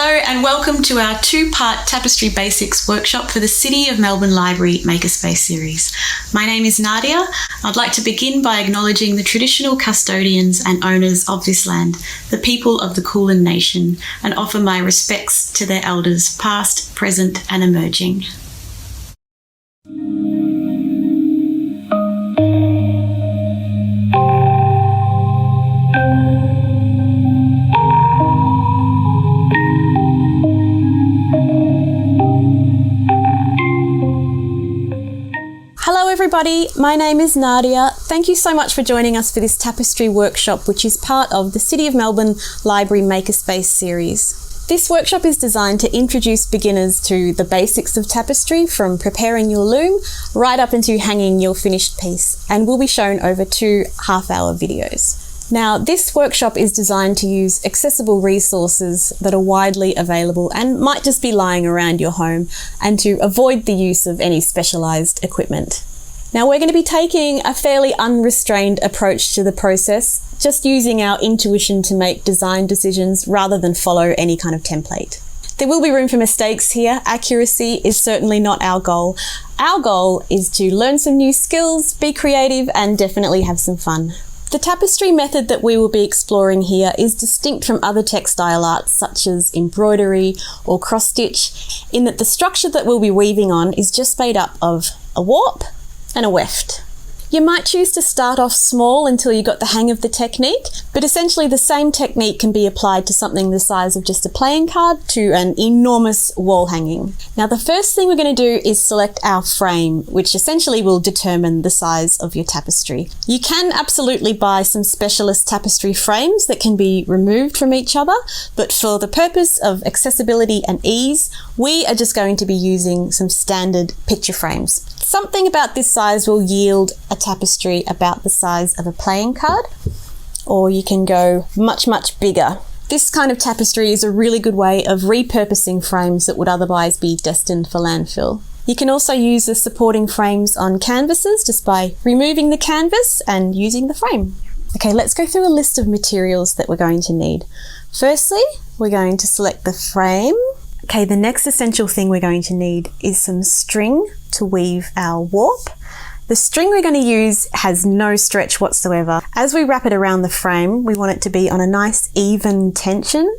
Hello and welcome to our two-part Tapestry Basics workshop for the City of Melbourne Library Makerspace series. My name is Nadia. I'd like to begin by acknowledging the traditional custodians and owners of this land, the people of the Kulin Nation, and offer my respects to their elders past, present and emerging. Everybody, my name is Nadia. Thank you so much for joining us for this Tapestry workshop, which is part of the City of Melbourne Library Makerspace series. This workshop is designed to introduce beginners to the basics of tapestry, from preparing your loom right up into hanging your finished piece, and will be shown over 2 half-hour videos. Now, this workshop is designed to use accessible resources that are widely available and might just be lying around your home, and to avoid the use of any specialised equipment. Now, we're going to be taking a fairly unrestrained approach to the process, just using our intuition to make design decisions rather than follow any kind of template. There will be room for mistakes here. Accuracy is certainly not our goal. Our goal is to learn some new skills, be creative, and definitely have some fun. The tapestry method that we will be exploring here is distinct from other textile arts such as embroidery or cross-stitch, in that the structure that we'll be weaving on is just made up of a warp and a weft. You might choose to start off small until you got the hang of the technique, but essentially the same technique can be applied to something the size of just a playing card to an enormous wall hanging. Now, the first thing we're going to do is select our frame, which essentially will determine the size of your tapestry. You can absolutely buy some specialist tapestry frames that can be removed from each other, but for the purpose of accessibility and ease, we are just going to be using some standard picture frames. Something about this size will yield a tapestry about the size of a playing card, or you can go much, much bigger. This kind of tapestry is a really good way of repurposing frames that would otherwise be destined for landfill. You can also use the supporting frames on canvases just by removing the canvas and using the frame. Okay, let's go through a list of materials that we're going to need. Firstly, we're going to select the frame. Okay, the next essential thing we're going to need is some string to weave our warp. The string we're going to use has no stretch whatsoever. As we wrap it around the frame, we want it to be on a nice even tension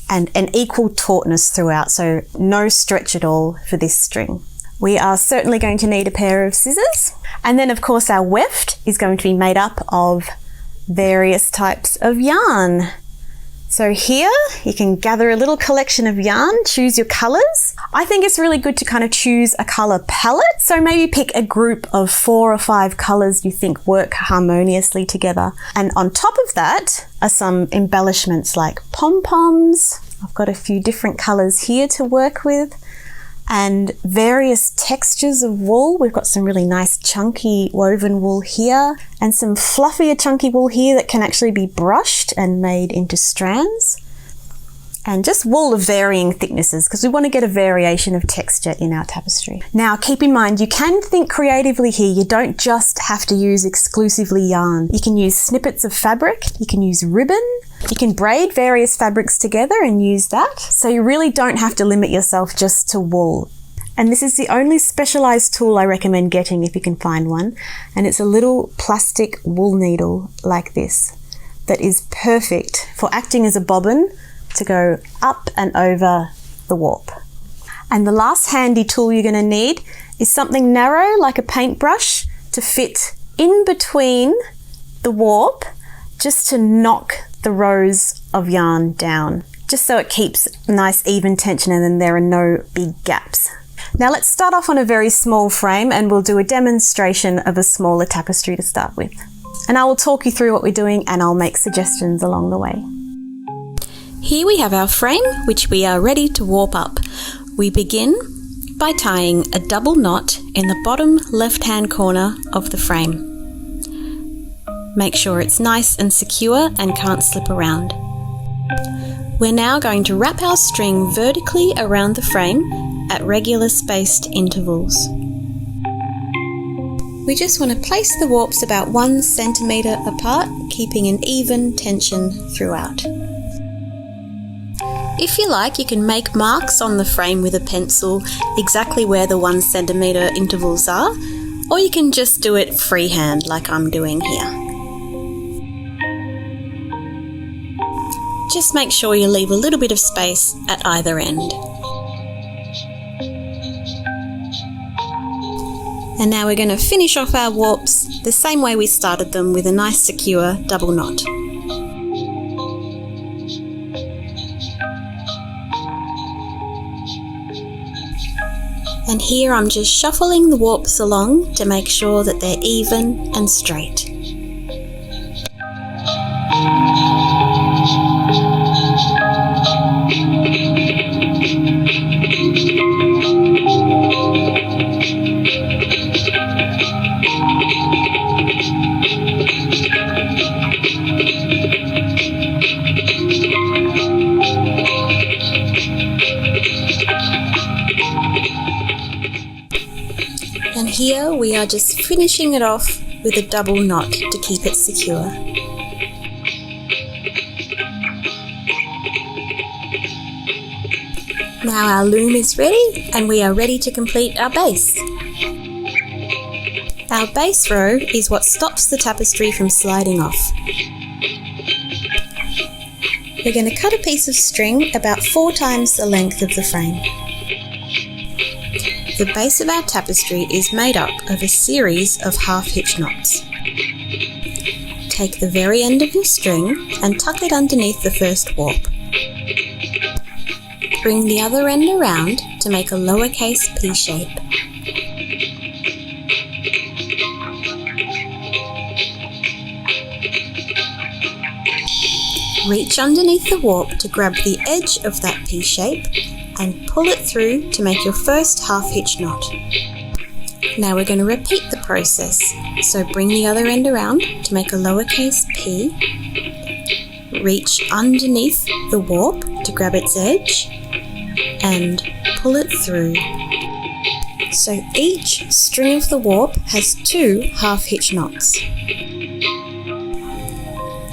and an equal tautness throughout, so no stretch at all for this string. We are certainly going to need a pair of scissors. And then of course our weft is going to be made up of various types of yarn. So here you can gather a little collection of yarn, choose your colours. I think it's really good to kind of choose a colour palette. So maybe pick a group of 4 or 5 colours you think work harmoniously together. And on top of that are some embellishments like pom-poms. I've got a few different colours here to work with, and various textures of wool. We've got some really nice chunky woven wool here, and some fluffier chunky wool here that can actually be brushed and made into strands. And just wool of varying thicknesses, because we want to get a variation of texture in our tapestry. Now, keep in mind, you can think creatively here. You don't just have to use exclusively yarn. You can use snippets of fabric, you can use ribbon, you can braid various fabrics together and use that. So you really don't have to limit yourself just to wool. And this is the only specialized tool I recommend getting if you can find one. And it's a little plastic wool needle like this that is perfect for acting as a bobbin to go up and over the warp. And the last handy tool you're going to need is something narrow like a paintbrush to fit in between the warp, just to knock the rows of yarn down, just so it keeps nice even tension and then there are no big gaps. Now let's start off on a very small frame, and we'll do a demonstration of a smaller tapestry to start with. And I will talk you through what we're doing, and I'll make suggestions along the way. Here we have our frame, which we are ready to warp up. We begin by tying a double knot in the bottom left-hand corner of the frame. Make sure it's nice and secure and can't slip around. We're now going to wrap our string vertically around the frame at regular spaced intervals. We just want to place the warps about 1 centimetre apart, keeping an even tension throughout. If you like, you can make marks on the frame with a pencil exactly where the 1 centimetre intervals are, or you can just do it freehand like I'm doing here. Just make sure you leave a little bit of space at either end. And now we're going to finish off our warps the same way we started them, with a nice secure double knot. And here I'm just shuffling the warps along to make sure that they're even and straight. And here we are just finishing it off with a double knot to keep it secure. Now our loom is ready and we are ready to complete our base. Our base row is what stops the tapestry from sliding off. We're going to cut a piece of string about 4 times the length of the frame. The base of our tapestry is made up of a series of half-hitch knots. Take the very end of your string and tuck it underneath the first warp. Bring the other end around to make a lowercase p shape. Reach underneath the warp to grab the edge of that p shape and pull it through to make your first half-hitch knot. Now we're going to repeat the process. So bring the other end around to make a lowercase p, reach underneath the warp to grab its edge, and pull it through. So each string of the warp has 2 half-hitch knots.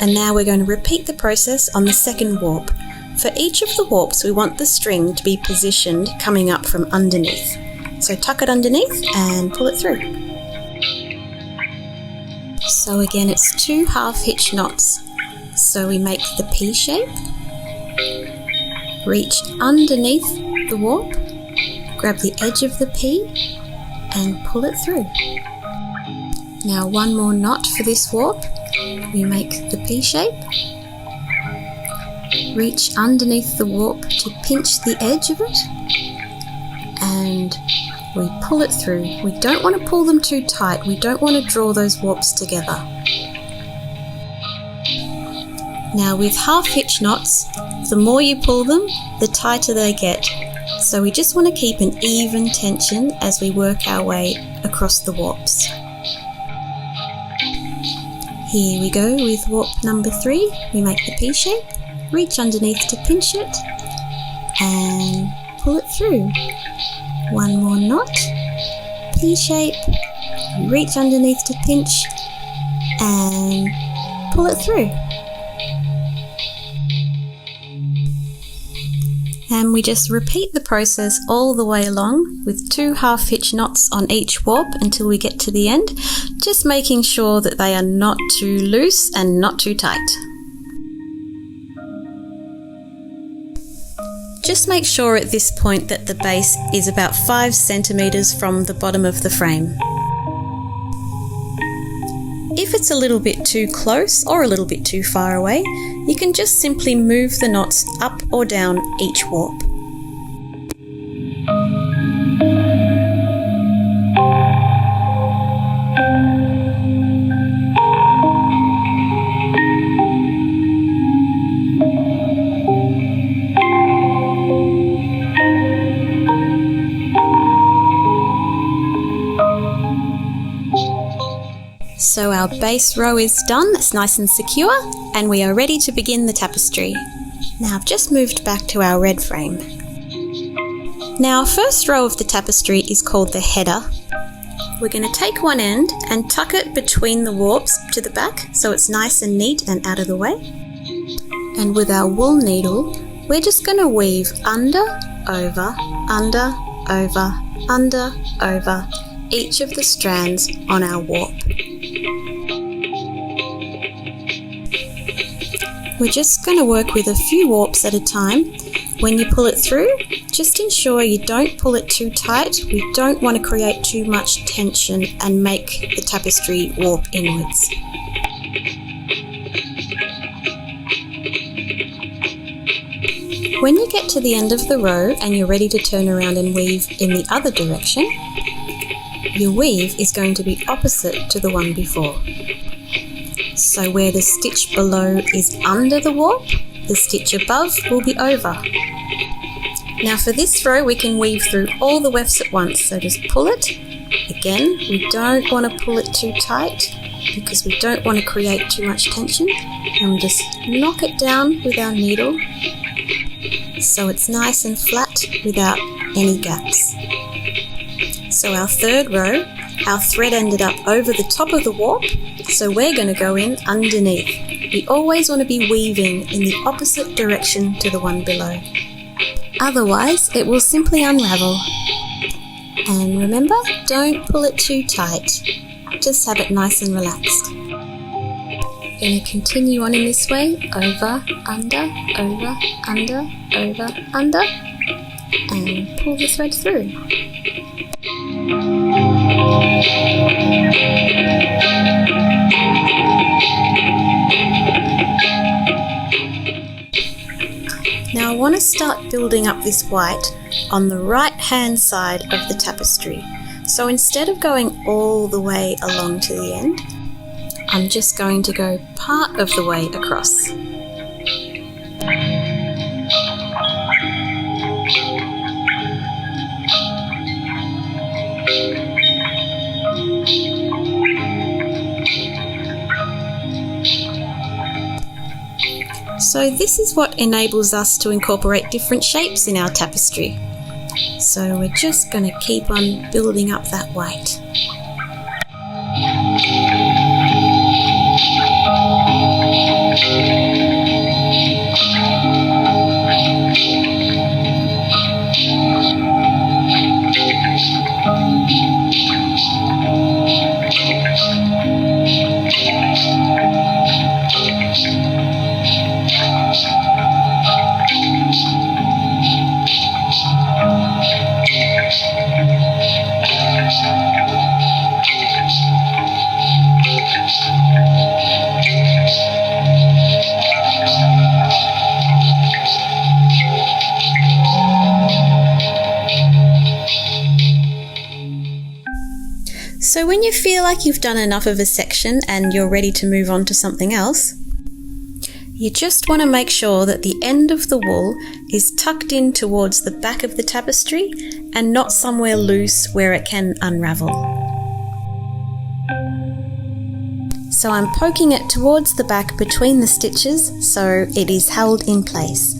And now we're going to repeat the process on the second warp. For each of the warps, we want the string to be positioned coming up from underneath. So tuck it underneath and pull it through. So again, it's 2 half-hitch knots. So we make the P shape, reach underneath the warp, grab the edge of the P and pull it through. Now 1 more knot for this warp. We make the P shape, reach underneath the warp to pinch the edge of it, and we pull it through. We don't want to pull them too tight. We don't want to draw those warps together. Now with half-hitch knots, the more you pull them, the tighter they get. So we just want to keep an even tension as we work our way across the warps. Here we go with warp number 3. We make the P shape, reach underneath to pinch it, and pull it through. 1 more knot, P shape, reach underneath to pinch, and pull it through. And we just repeat the process all the way along with 2 half-hitch knots on each warp until we get to the end, just making sure that they are not too loose and not too tight. Just make sure at this point that the base is about 5 centimetres from the bottom of the frame. If it's a little bit too close or a little bit too far away, you can just simply move the knots up or down each warp. So our base row is done, it's nice and secure, and we are ready to begin the tapestry. Now I've just moved back to our red frame. Now our first row of the tapestry is called the header. We're going to take one end and tuck it between the warps to the back so it's nice and neat and out of the way. And with our wool needle, we're just going to weave under, over, under, over, under, over each of the strands on our warp. We're just going to work with a few warps at a time. When you pull it through, just ensure you don't pull it too tight. We don't want to create too much tension and make the tapestry warp inwards. When you get to the end of the row and you're ready to turn around and weave in the other direction, your weave is going to be opposite to the one before. So where the stitch below is under the warp, the stitch above will be over. Now for this row we can weave through all the wefts at once, so just pull it. Again, we don't want to pull it too tight because we don't want to create too much tension, and we just knock it down with our needle so it's nice and flat without any gaps. So our third row, our thread ended up over the top of the warp, so we're going to go in underneath. We always want to be weaving in the opposite direction to the one below. Otherwise, it will simply unravel. And remember, don't pull it too tight. Just have it nice and relaxed. Going to continue on in this way, over, under, over, under, over, under, and pull the thread through. Now I want to start building up this white on the right hand side of the tapestry. So instead of going all the way along to the end, I'm just going to go part of the way across. So this is what enables us to incorporate different shapes in our tapestry. So we're just going to keep on building up that white. So when you feel like you've done enough of a section and you're ready to move on to something else, you just want to make sure that the end of the wool is tucked in towards the back of the tapestry and not somewhere loose where it can unravel. So I'm poking it towards the back between the stitches so it is held in place.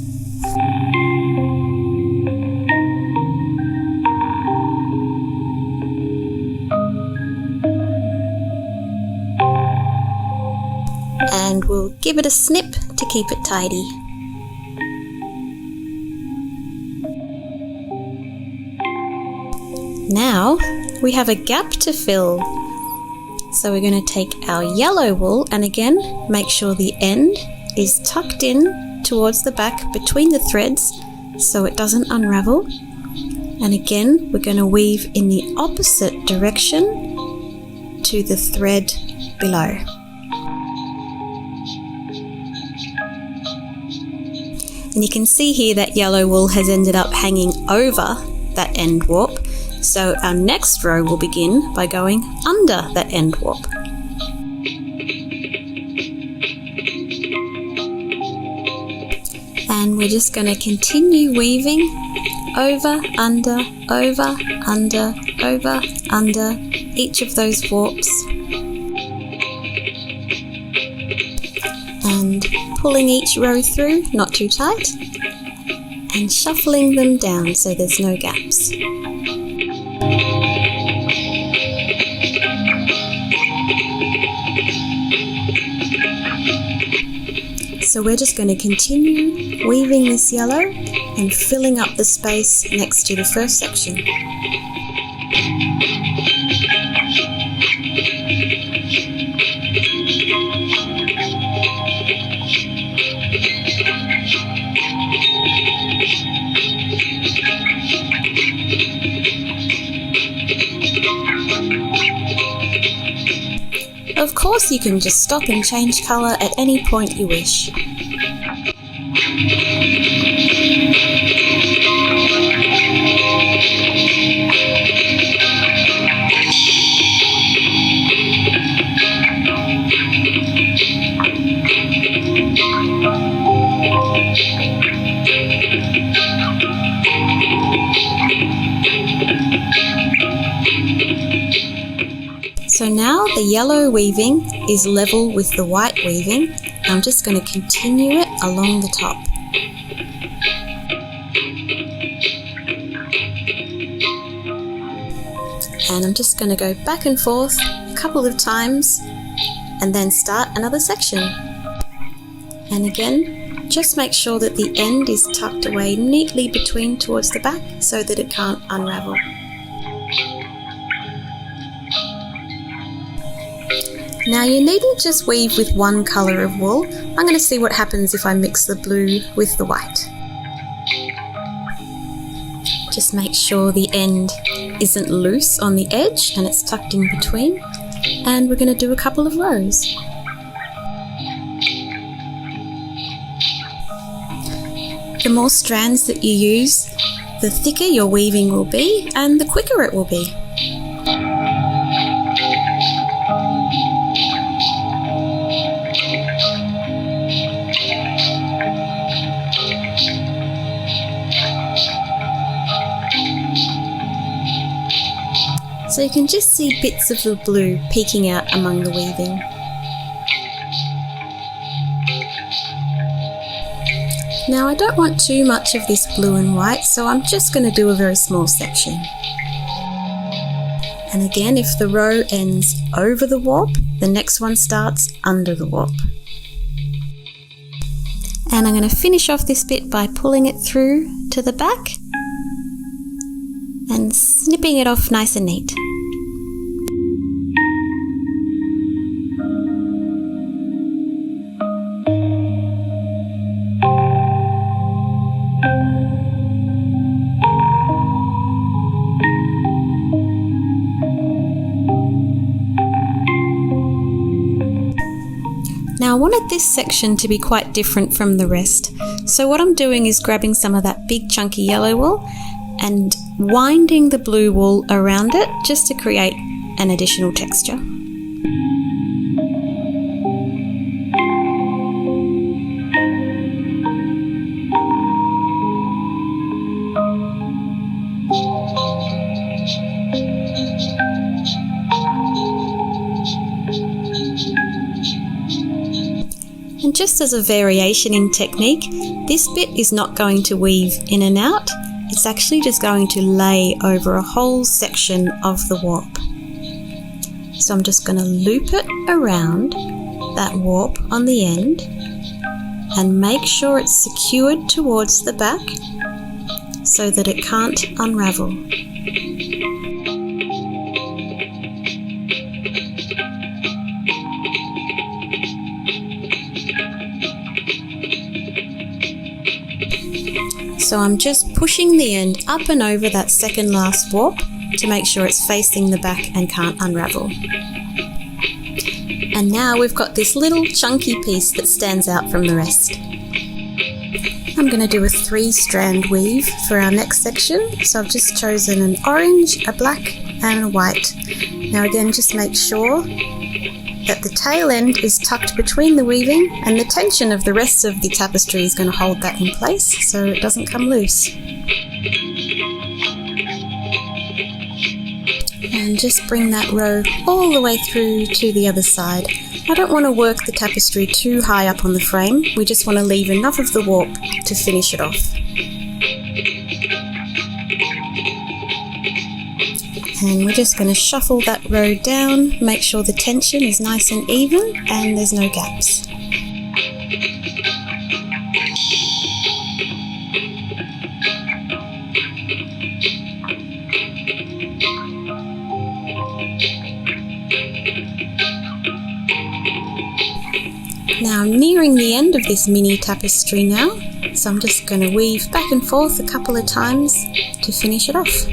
And we'll give it a snip to keep it tidy. Now we have a gap to fill. So we're going to take our yellow wool and again make sure the end is tucked in towards the back between the threads so it doesn't unravel. And again we're going to weave in the opposite direction to the thread below. And you can see here that yellow wool has ended up hanging over that end warp. So our next row will begin by going under that end warp. And we're just going to continue weaving over, under, over, under, over, under each of those warps. And pulling each row through, not too tight, and shuffling them down so there's no gaps. So we're just going to continue weaving this yellow and filling up the space next to the first section. Of course, you can just stop and change colour at any point you wish. So now the yellow weaving is level with the white weaving. I'm just going to continue it along the top. And I'm just going to go back and forth a couple of times and then start another section. And again, just make sure that the end is tucked away neatly between towards the back so that it can't unravel. Now you needn't just weave with one colour of wool. I'm going to see what happens if I mix the blue with the white. Just make sure the end isn't loose on the edge and it's tucked in between. And we're going to do a couple of rows. The more strands that you use, the thicker your weaving will be and the quicker it will be. So you can just see bits of the blue peeking out among the weaving. Now I don't want too much of this blue and white, so I'm just going to do a very small section. And again, if the row ends over the warp, the next one starts under the warp. And I'm going to finish off this bit by pulling it through to the back and snipping it off nice and neat. Now I wanted this section to be quite different from the rest, so what I'm doing is grabbing some of that big chunky yellow wool and winding the blue wool around it just to create an additional texture. And just as a variation in technique, this bit is not going to weave in and out. It's actually just going to lay over a whole section of the warp. So I'm just going to loop it around that warp on the end and make sure it's secured towards the back so that it can't unravel. So I'm just pushing the end up and over that second last warp to make sure it's facing the back and can't unravel. And now we've got this little chunky piece that stands out from the rest. I'm going to do a 3-strand weave for our next section. So I've just chosen an orange, a black and a white. Now again, just make sure that the tail end is tucked between the weaving and the tension of the rest of the tapestry is going to hold that in place so it doesn't come loose. And just bring that row all the way through to the other side. I don't want to work the tapestry too high up on the frame, we just want to leave enough of the warp to finish it off. And we're just going to shuffle that row down, make sure the tension is nice and even and there's no gaps. Now I'm nearing the end of this mini tapestry now, so I'm just going to weave back and forth a couple of times to finish it off.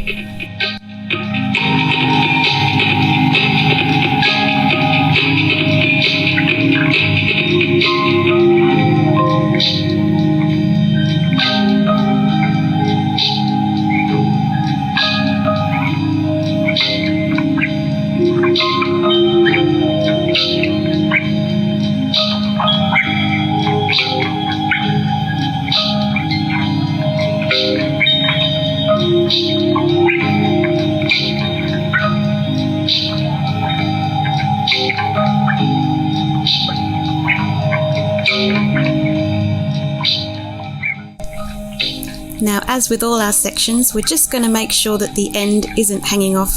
Now, as with all our sections, we're just going to make sure that the end isn't hanging off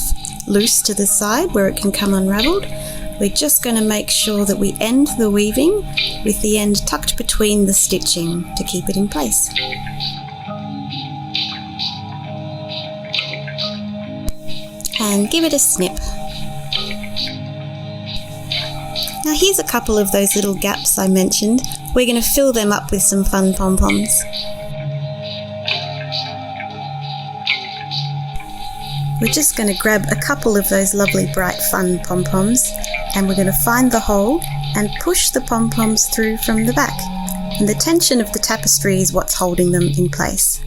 loose to the side where it can come unravelled. We're just going to make sure that we end the weaving with the end tucked between the stitching to keep it in place. And give it a snip. Now here's a couple of those little gaps I mentioned. We're going to fill them up with some fun pom-poms. We're just going to grab a couple of those lovely bright fun pom-poms and we're going to find the hole and push the pom-poms through from the back. And the tension of the tapestry is what's holding them in place.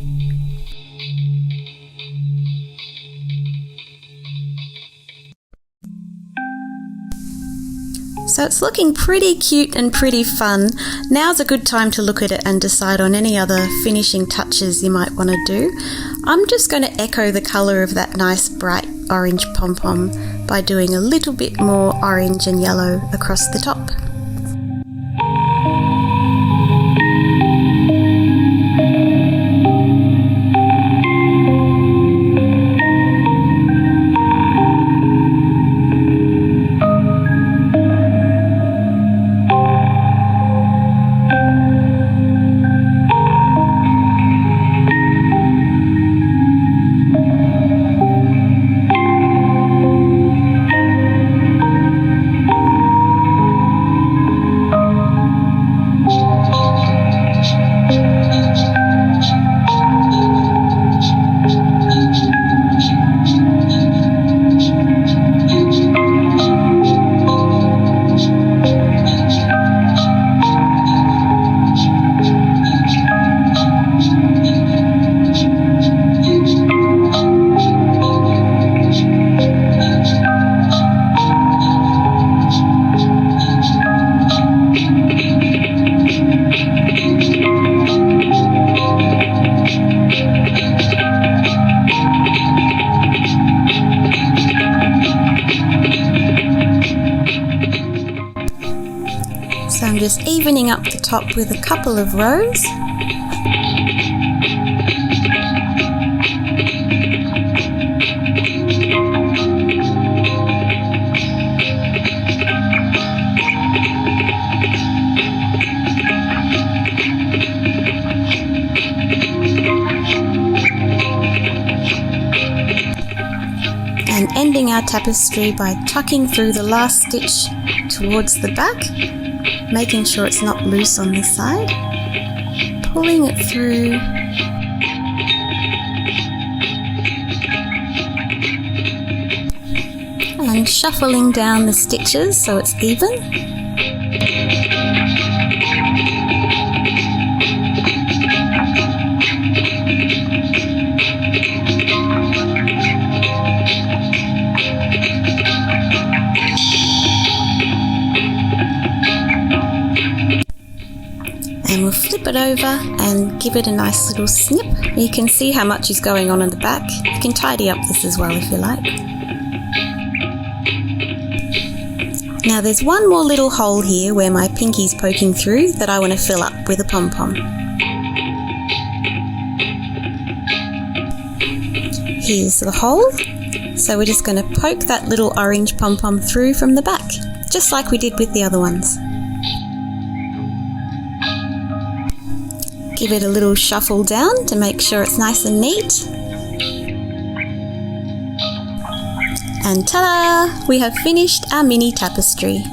So it's looking pretty cute and pretty fun. Now's a good time to look at it and decide on any other finishing touches you might want to do. I'm just going to echo the colour of that nice bright orange pom-pom by doing a little bit more orange and yellow across the top. So I'm just evening up the top with a couple of rows. And ending our tapestry by tucking through the last stitch towards the back, making sure it's not loose on this side, pulling it through, and shuffling down the stitches so it's even. And we'll flip it over and give it a nice little snip. You can see how much is going on in the back. You can tidy up this as well if you like. Now there's one more little hole here where my pinky's poking through that I want to fill up with a pom-pom. Here's the hole. So we're just going to poke that little orange pom-pom through from the back, just like we did with the other ones. Give it a little shuffle down to make sure it's nice and neat. And ta-da! We have finished our mini tapestry.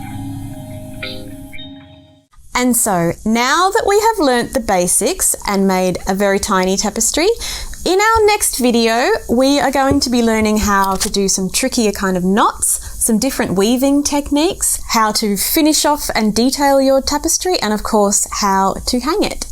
And so, now that we have learnt the basics and made a very tiny tapestry, in our next video, we are going to be learning how to do some trickier kind of knots, some different weaving techniques, how to finish off and detail your tapestry, and of course, how to hang it.